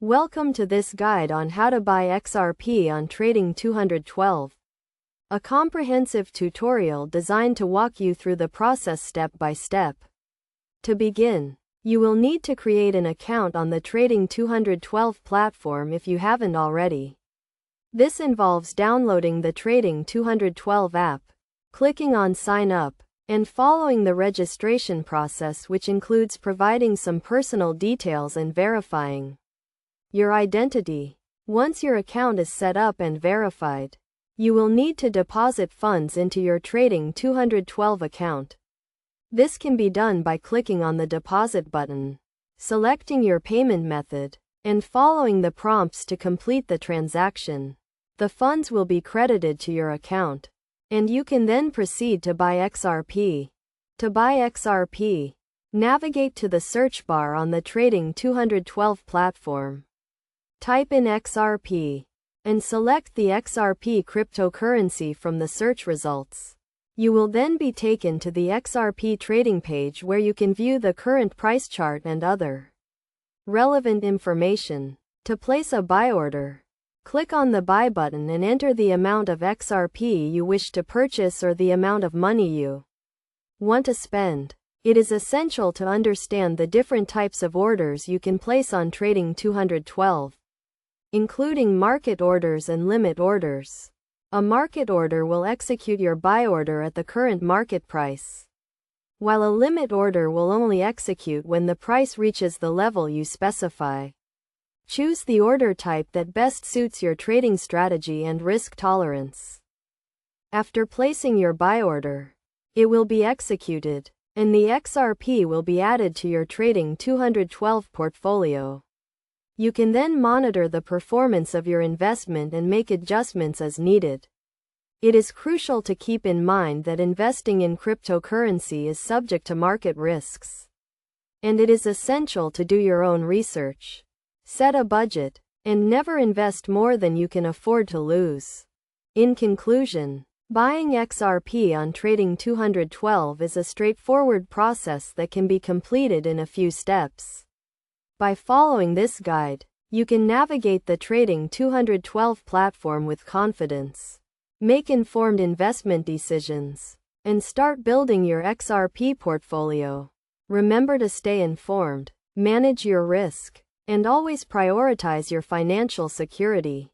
Welcome to this guide on how to buy XRP on Trading 212. A comprehensive tutorial designed to walk you through the process step by step. To begin, you will need to create an account on the Trading 212 platform if you haven't already. This involves downloading the Trading 212 app, clicking on Sign Up, and following the registration process, which includes providing some personal details and verifying your identity. Once your account is set up and verified, you will need to deposit funds into your Trading 212 account. This can be done by clicking on the deposit button, selecting your payment method, and following the prompts to complete the transaction. The funds will be credited to your account, and you can then proceed to buy XRP. To buy XRP, navigate to the search bar on the Trading 212 platform. Type in XRP and select the XRP cryptocurrency from the search results. You will then be taken to the XRP trading page where you can view the current price chart and other relevant information. To place a buy order, click on the buy button and enter the amount of XRP you wish to purchase or the amount of money you want to spend. It is essential to understand the different types of orders you can place on Trading 212, including market orders and limit orders. A market order will execute your buy order at the current market price, while a limit order will only execute when the price reaches the level you specify. Choose the order type that best suits your trading strategy and risk tolerance. After placing your buy order, it will be executed, and the XRP will be added to your Trading 212 portfolio. You can then monitor the performance of your investment and make adjustments as needed. It is crucial to keep in mind that investing in cryptocurrency is subject to market risks, and it is essential to do your own research. Set a budget, and never invest more than you can afford to lose. In conclusion, buying XRP on Trading 212 is a straightforward process that can be completed in a few steps. By following this guide, you can navigate the Trading 212 platform with confidence, make informed investment decisions, and start building your XRP portfolio. Remember to stay informed, manage your risk, and always prioritize your financial security.